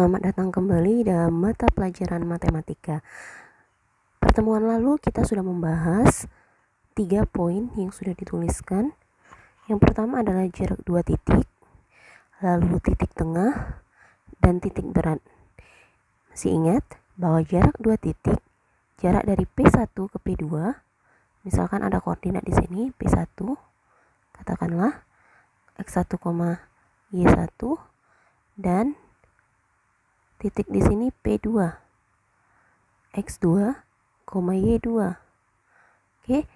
Selamat datang kembali dalam mata pelajaran matematika. Pertemuan lalu kita sudah membahas 3 poin yang sudah dituliskan. Yang pertama adalah jarak 2 titik, lalu titik tengah, dan titik berat. Masih ingat bahwa jarak 2 titik, jarak dari P1 ke P2, misalkan ada koordinat di sini P1, katakanlah X1, Y1, dan titik di sini P2, X2, Y2. Oke.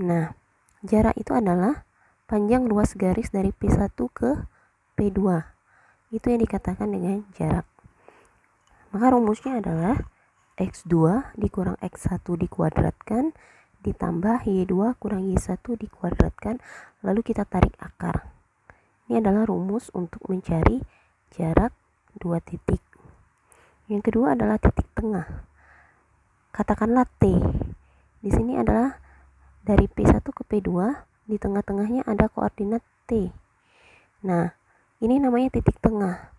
Nah, jarak itu adalah panjang luas garis dari P1 ke P2. Itu yang dikatakan dengan jarak. Maka rumusnya adalah X2 dikurang X1 dikuadratkan ditambah Y2 kurang Y1 dikuadratkan, lalu kita tarik akar. Ini adalah rumus untuk mencari jarak 2 titik. Yang kedua adalah titik tengah. Katakanlah T. Di sini adalah dari P1 ke P2, di tengah-tengahnya ada koordinat T. Nah, ini namanya titik tengah.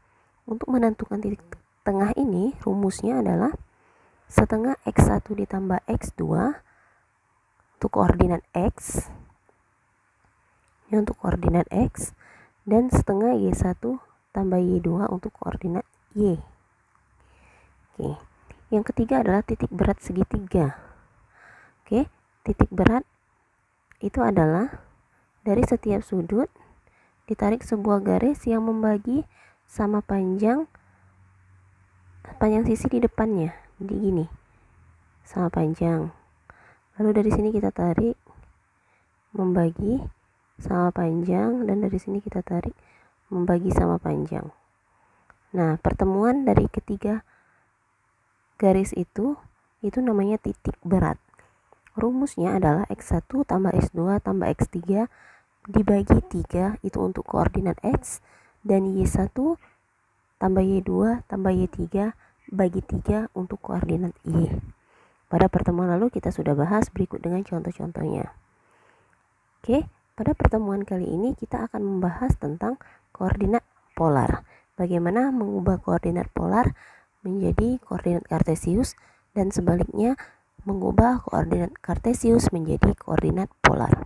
Untuk menentukan titik tengah ini, rumusnya adalah setengah X1 ditambah X2 untuk koordinat X. Ini untuk koordinat X, dan setengah Y1 tambah Y2 untuk koordinat Y. Oke. Yang ketiga adalah titik berat segitiga. Oke, titik berat itu adalah dari setiap sudut ditarik sebuah garis yang membagi sama panjang sisi di depannya. Jadi gini, sama panjang. Lalu dari sini kita tarik membagi sama panjang, dan dari sini kita tarik membagi sama panjang. Nah, pertemuan dari ketiga garis itu namanya titik berat. Rumusnya adalah X1 tambah X2 tambah X3 dibagi 3, itu untuk koordinat X, dan Y1 tambah Y2 tambah Y3 bagi 3 untuk koordinat Y. Pada pertemuan lalu kita sudah bahas, berikut dengan contoh-contohnya. Oke, pada pertemuan kali ini kita akan membahas tentang koordinat polar. Bagaimana mengubah koordinat polar menjadi koordinat kartesius, dan sebaliknya mengubah koordinat kartesius menjadi koordinat polar.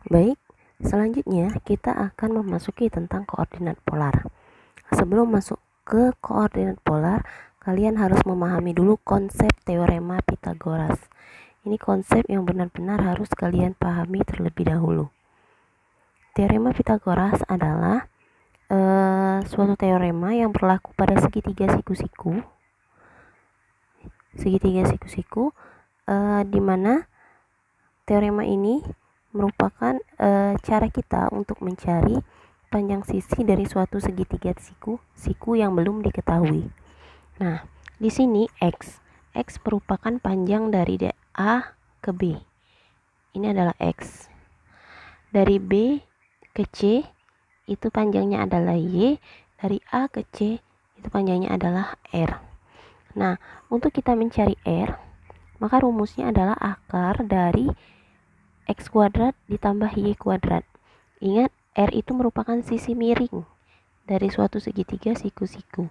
Baik, selanjutnya kita akan memasuki tentang koordinat polar. Sebelum masuk ke koordinat polar, kalian harus memahami dulu konsep teorema Pythagoras. Ini konsep yang benar-benar harus kalian pahami terlebih dahulu. Teorema Pythagoras adalah suatu teorema yang berlaku pada segitiga siku-siku. Di mana teorema ini merupakan cara kita untuk mencari panjang sisi dari suatu segitiga siku yang belum diketahui. Nah, di sini X merupakan panjang dari A ke B. Ini adalah X. Dari B ke C itu panjangnya adalah Y, dari A ke C itu panjangnya adalah R. Nah, untuk kita mencari R, maka rumusnya adalah akar dari X kuadrat ditambah Y kuadrat. Ingat, R itu merupakan sisi miring dari suatu segitiga siku-siku.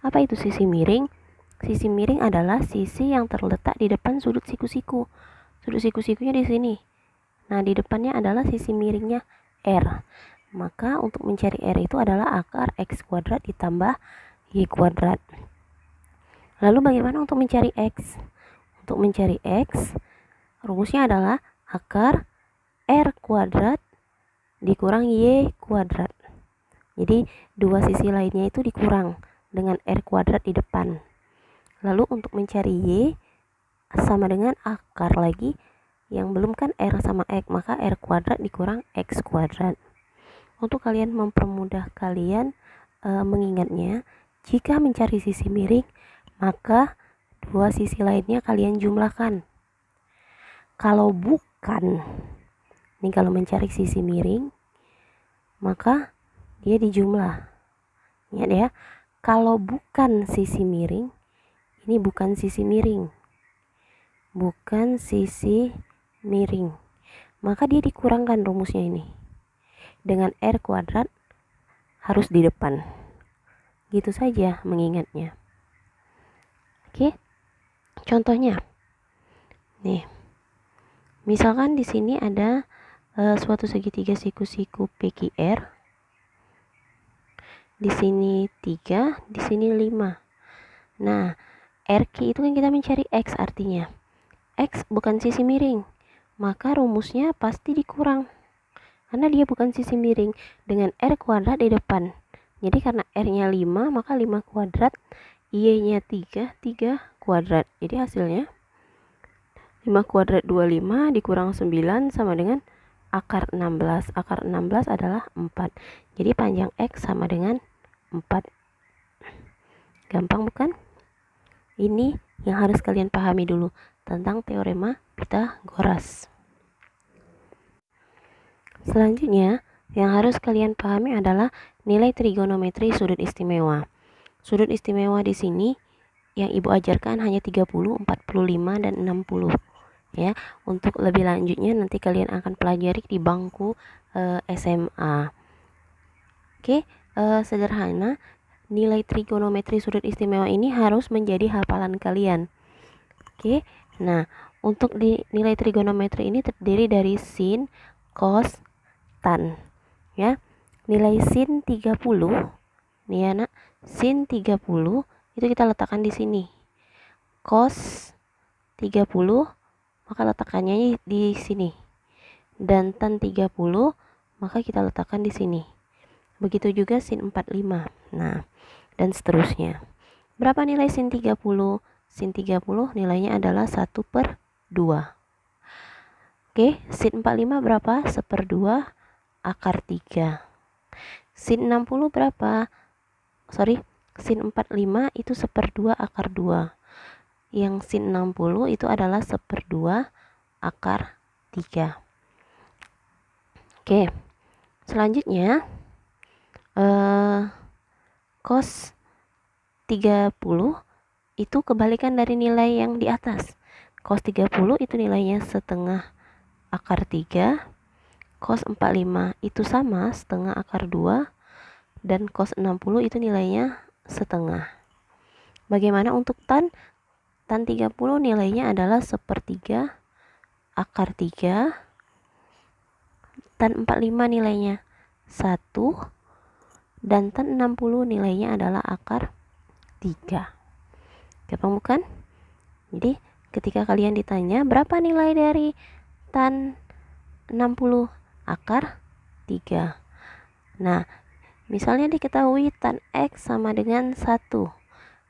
Apa itu sisi miring? Sisi miring adalah sisi yang terletak di depan sudut siku-siku. Sudut siku-sikunya di sini. Nah, di depannya adalah sisi miringnya R. Maka untuk mencari R itu adalah akar X kuadrat ditambah Y kuadrat. Lalu bagaimana untuk mencari X? Untuk mencari X, rumusnya adalah akar R kuadrat dikurang Y kuadrat. Jadi dua sisi lainnya itu dikurang dengan R kuadrat di depan. Lalu untuk mencari Y sama dengan akar lagi, yang belum kan R sama X, maka R kuadrat dikurang X kuadrat. Untuk kalian mempermudah kalian mengingatnya, jika mencari sisi miring, maka dua sisi lainnya kalian jumlahkan. Kalau bukan, ini kalau mencari sisi miring, maka dia dijumlah. Ingat ya, kalau bukan sisi miring, ini bukan sisi miring. Bukan sisi miring. Maka dia dikurangkan rumusnya ini. dengan R kuadrat harus di depan. Gitu saja mengingatnya. Oke, contohnya. Nih, misalkan di sini ada suatu segitiga siku-siku PQR. Di sini 3, di sini 5. Nah, RQ itu kan kita mencari X, artinya X bukan sisi miring, maka rumusnya pasti dikurang. Karena dia bukan sisi miring, dengan R kuadrat di depan. Jadi karena R-nya 5, maka 5 kuadrat, Y-nya 3, 3 kuadrat. Jadi hasilnya 5 kuadrat 25 dikurang 9 sama dengan akar 16. Akar 16 adalah 4. Jadi panjang X sama dengan 4. Gampang bukan? Ini yang harus kalian pahami dulu tentang teorema Pythagoras. Selanjutnya, yang harus kalian pahami adalah nilai trigonometri sudut istimewa. Sudut istimewa di sini yang Ibu ajarkan hanya 30, 45, dan 60. Ya, untuk lebih lanjutnya nanti kalian akan pelajari di bangku SMA. Oke, sederhana, nilai trigonometri sudut istimewa ini harus menjadi hafalan kalian. Oke, nah untuk nilai trigonometri ini terdiri dari sin, cos, tan. Ya, nilai sin 30, nih ya nak, sin 30 itu kita letakkan di sini. Cos 30 maka letakkannya di sini. Dan tan 30 maka kita letakkan di sini. Begitu juga sin 45. Nah, dan seterusnya. Berapa nilai sin 30? Sin 30 nilainya adalah 1/2. Oke, sin 45 berapa? 1/2 akar 3. Sin 60 berapa? Sin 45 itu 1/2 akar 2. Yang sin 60 itu adalah 1/2 akar 3. Oke, selanjutnya cos 30 itu kebalikan dari nilai yang di atas. Cos 30 itu nilainya setengah akar 3. Cos 45 itu sama setengah akar 2. Dan cos 60 itu nilainya setengah. Bagaimana untuk tan? Tan 30 nilainya adalah 1/3 akar 3. Tan 45 nilainya 1. Dan tan 60 nilainya adalah akar 3. Gampang bukan? Jadi ketika kalian ditanya berapa nilai dari tan 60? Akar 3. Nah, misalnya diketahui tan X sama dengan 1.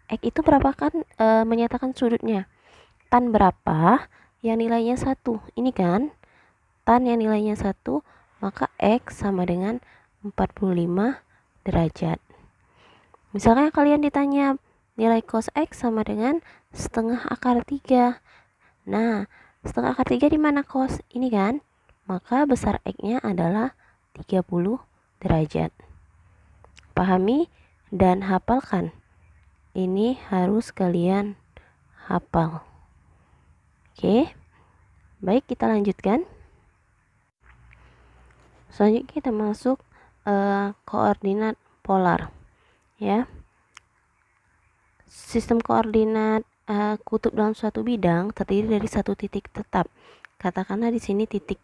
X itu berapa kan menyatakan sudutnya. Tan berapa yang nilainya 1? Ini kan tan yang nilainya 1, maka X sama dengan 45 derajat. Misalnya kalian ditanya nilai cos X sama dengan setengah akar 3. Nah, setengah akar 3 di mana cos? Ini kan? Maka besar X-nya adalah 30 derajat. Pahami dan hafalkan. Ini harus kalian hafal. Oke. Baik, kita lanjutkan. Selanjutnya kita masuk koordinat polar. Ya. Sistem koordinat kutub dalam suatu bidang terdiri dari satu titik tetap. Katakanlah di sini titik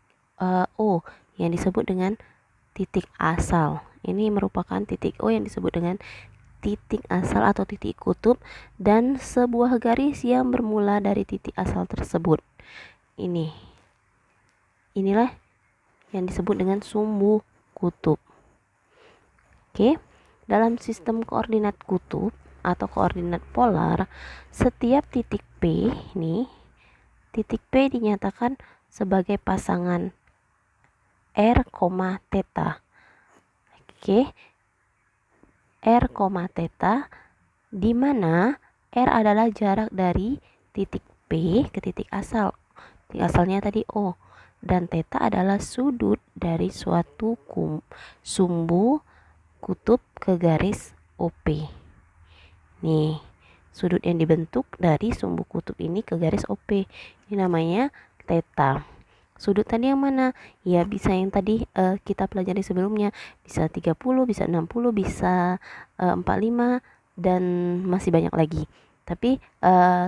O yang disebut dengan titik asal. Ini merupakan titik O yang disebut dengan titik asal atau titik kutub, dan sebuah garis yang bermula dari titik asal tersebut. Inilah yang disebut dengan sumbu kutub. Oke, dalam sistem koordinat kutub atau koordinat polar, setiap titik P titik P dinyatakan sebagai pasangan R, theta. Oke, R, theta, di mana R adalah jarak dari titik P ke titik asal. Titik asalnya tadi O, dan theta adalah sudut dari suatu sumbu kutub ke garis OP. Nih, sudut yang dibentuk dari sumbu kutub ini ke garis OP. Ini namanya theta. Sudut tadi yang mana? Ya bisa yang tadi kita pelajari sebelumnya, bisa 30, bisa 60, bisa 45, dan masih banyak lagi. Tapi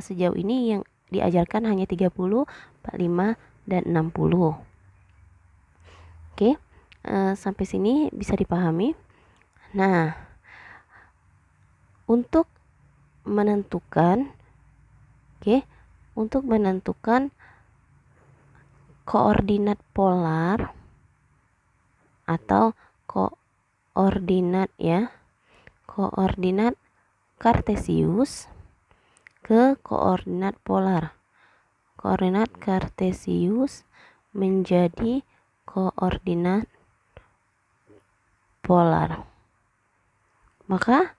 sejauh ini yang diajarkan hanya 30, 45, dan 60. Oke, sampai sini bisa dipahami. Nah, untuk menentukan koordinat polar atau koordinat kartesius ke koordinat polar. Koordinat kartesius menjadi koordinat polar. Maka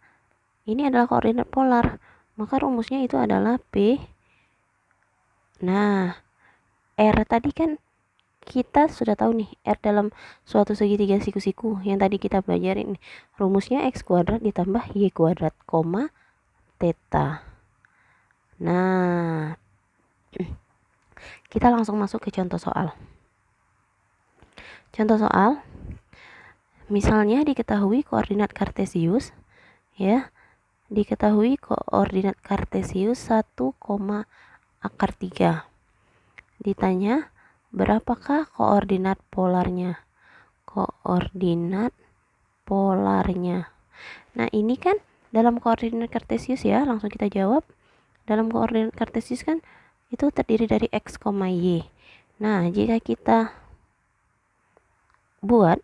ini adalah koordinat polar. Maka rumusnya itu adalah P. Nah, R tadi kan kita sudah tahu nih, R dalam suatu segitiga siku-siku yang tadi kita pelajarin. Rumusnya X kuadrat ditambah Y kuadrat, koma, theta. Nah, kita langsung masuk ke contoh soal. Contoh soal, misalnya diketahui koordinat kartesius, ya, diketahui koordinat kartesius 1, akar 3. Ditanya, berapakah koordinat polarnya? Koordinat polarnya. Nah, ini kan dalam koordinat kartesius ya, langsung kita jawab. Dalam koordinat kartesius kan itu terdiri dari X, Y. Nah, jika kita buat,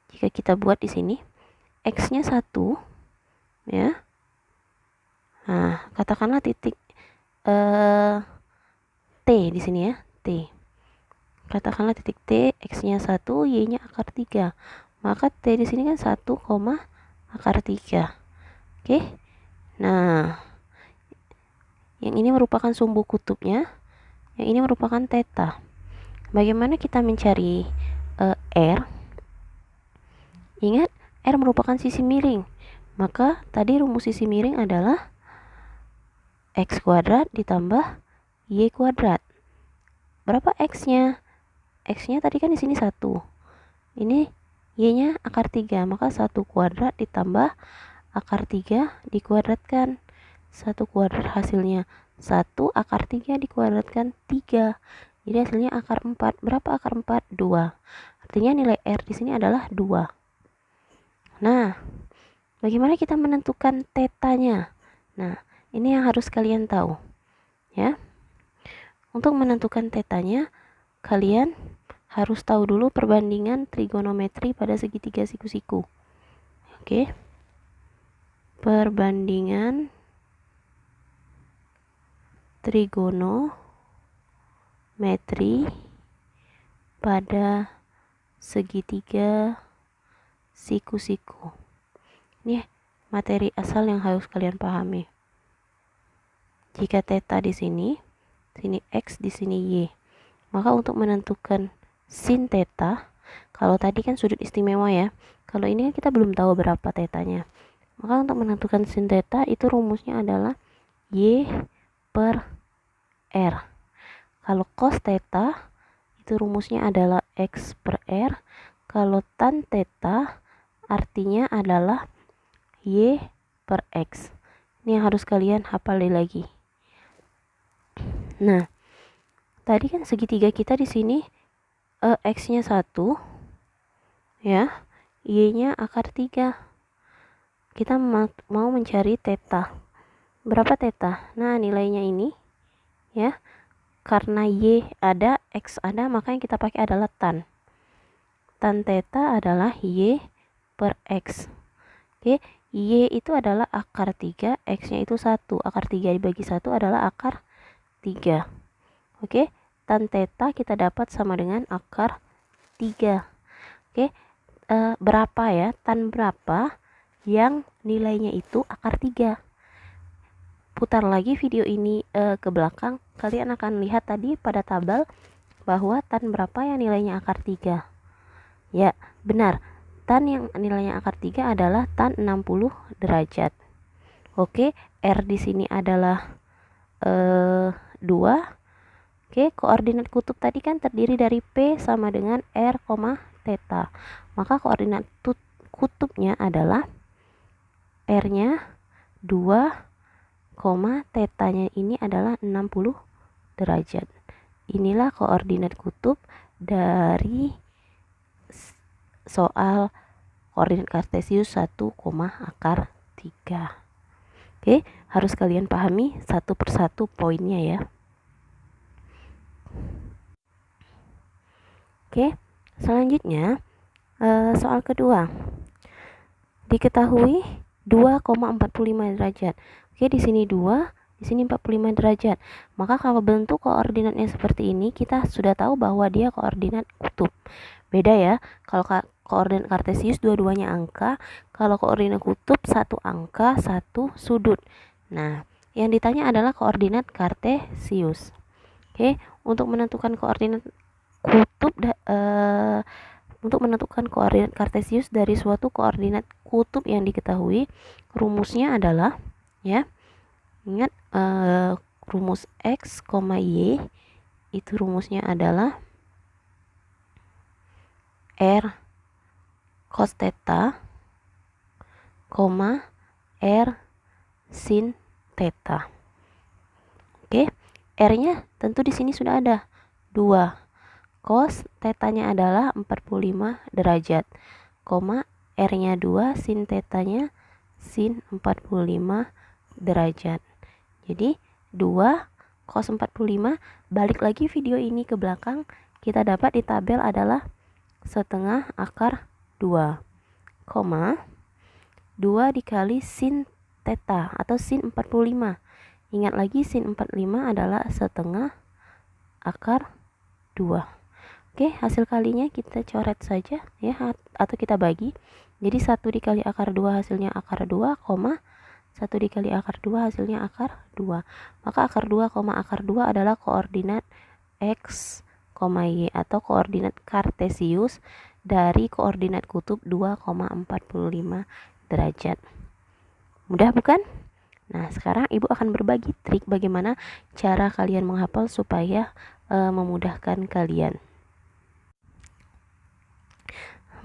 jika kita buat di sini X-nya 1, ya. Nah, katakanlah titik T di sini ya, T. Katakanlah titik T, X-nya 1, Y-nya akar 3. Maka T di sini kan 1, akar 3. Oke. Nah, yang ini merupakan sumbu kutubnya, yang ini merupakan theta. Bagaimana kita mencari R? Ingat, R merupakan sisi miring. Maka tadi rumus sisi miring adalah X kuadrat ditambah Y kuadrat. Berapa X-nya? X-nya tadi kan di sini 1. Ini Y-nya akar 3, maka 1 kuadrat ditambah akar 3 dikuadratkan. 1 kuadrat hasilnya 1, akar 3 dikuadratkan 3. Jadi hasilnya akar 4. Berapa akar 4? 2. Artinya nilai R di sini adalah 2. Nah, bagaimana kita menentukan tetanya? Nah, ini yang harus kalian tahu, ya. Untuk menentukan tetanya, kalian harus tahu dulu perbandingan trigonometri pada segitiga siku-siku. Oke. Perbandingan trigonometri pada segitiga siku-siku. Ini materi asal yang harus kalian pahami. Jika theta di sini X, di sini Y. Maka untuk menentukan sin theta, kalau tadi kan sudut istimewa ya, kalau ini kan kita belum tahu berapa tetanya. Maka untuk menentukan sin theta itu rumusnya adalah Y per R. Kalau cos theta itu rumusnya adalah X per R. Kalau tan theta artinya adalah Y per X. Ini yang harus kalian hafal lagi. Nah, tadi kan segitiga kita di sini X-nya 1, ya, Y-nya akar 3. Kita mau mencari theta. Berapa theta? Nah, nilainya ini, ya, karena Y ada, X ada, maka yang kita pakai adalah tan. Tan theta adalah Y per X. Oke, Y itu adalah akar 3, X-nya itu 1. Akar 3 dibagi 1 adalah akar 3. Oke, tan theta kita dapat sama dengan akar 3. Oke, berapa ya? Tan berapa yang nilainya itu akar 3? Putar lagi video ini ke belakang, kalian akan lihat tadi pada tabel bahwa tan berapa yang nilainya akar 3. Ya, benar. Tan yang nilainya akar 3 adalah tan 60 derajat. Oke, R di sini adalah 2. Oke, koordinat kutub tadi kan terdiri dari P sama dengan R, theta. Maka koordinat kutubnya adalah R-nya 2, tetanya ini adalah 60 derajat. Inilah koordinat kutub dari soal koordinat kartesius 1, akar 3. Oke, harus kalian pahami satu persatu poinnya ya. Oke, selanjutnya soal kedua. Diketahui 2,45 derajat. Oke, di sini 2, di sini 45 derajat. Maka kalau bentuk koordinatnya seperti ini, kita sudah tahu bahwa dia koordinat kutub. Beda ya, kalau koordinat kartesius dua-duanya angka, kalau koordinat kutub satu angka, satu sudut. Nah, yang ditanya adalah koordinat kartesius. Oke, untuk menentukan koordinat kutub untuk menentukan koordinat kartesius dari suatu koordinat kutub yang diketahui, rumusnya adalah ya, ingat rumus x, y itu rumusnya adalah r cos theta, r sin theta. Oke, r-nya tentu di sini sudah ada 2. Cos tetanya adalah 45 derajat, R-nya 2, sin tetanya sin 45 derajat. Jadi 2 cos 45, balik lagi video ini ke belakang, kita dapat di tabel adalah setengah akar 2, 2 dikali sin theta atau sin 45. Ingat lagi sin 45 adalah setengah akar 2. Oke, hasil kalinya kita coret saja ya, atau kita bagi. Jadi 1 dikali akar 2 hasilnya akar 2, 1 dikali akar 2 hasilnya akar 2. Maka akar 2, akar 2 adalah koordinat x, y atau koordinat kartesius dari koordinat kutub 2,45 derajat. Mudah bukan? Nah, sekarang Ibu akan berbagi trik bagaimana cara kalian menghafal supaya memudahkan kalian.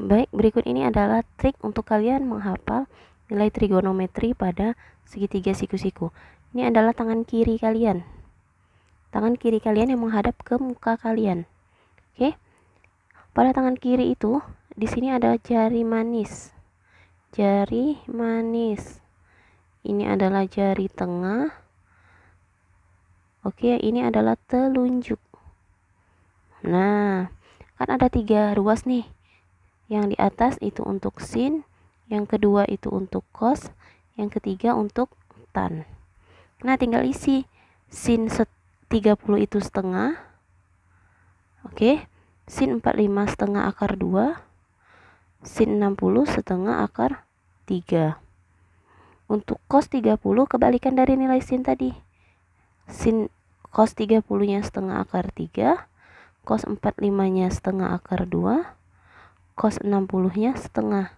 Baik, berikut ini adalah trik untuk kalian menghafal nilai trigonometri pada segitiga siku-siku. Ini adalah tangan kiri kalian. Tangan kiri kalian yang menghadap ke muka kalian. Oke. Pada tangan kiri itu, di sini ada jari manis. Jari manis. Ini adalah jari tengah. Oke, ini adalah telunjuk. Nah, kan ada 3 ruas nih. Yang di atas itu untuk sin, yang kedua itu untuk cos, yang ketiga untuk tan. Nah, tinggal isi. Sin 30 itu setengah. Oke. Sin 45 setengah akar 2. Sin 60 setengah akar 3. Untuk cos 30 kebalikan dari nilai sin tadi. Sin cos 30-nya setengah akar 3. Cos 45-nya setengah akar 2. Cos 60-nya setengah.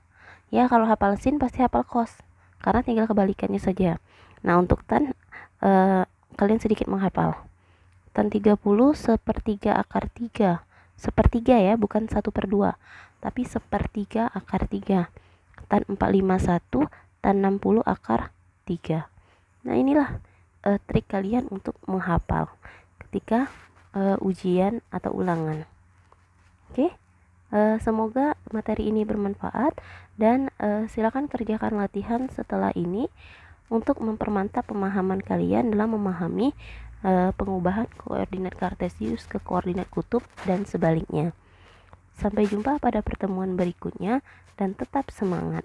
Ya, kalau hafal sin pasti hafal cos, karena tinggal kebalikannya saja. Nah, untuk tan kalian sedikit menghafal. Tan 30 sepertiga akar 3. Sepertiga ya, bukan 1/2, tapi sepertiga akar 3. Tan 451, tan 60 akar 3. Nah, inilah trik kalian untuk menghafal ketika ujian atau ulangan. Oke. Semoga materi ini bermanfaat dan silakan kerjakan latihan setelah ini untuk mempermantap pemahaman kalian dalam memahami pengubahan koordinat kartesius ke koordinat kutub dan sebaliknya. Sampai jumpa pada pertemuan berikutnya dan tetap semangat.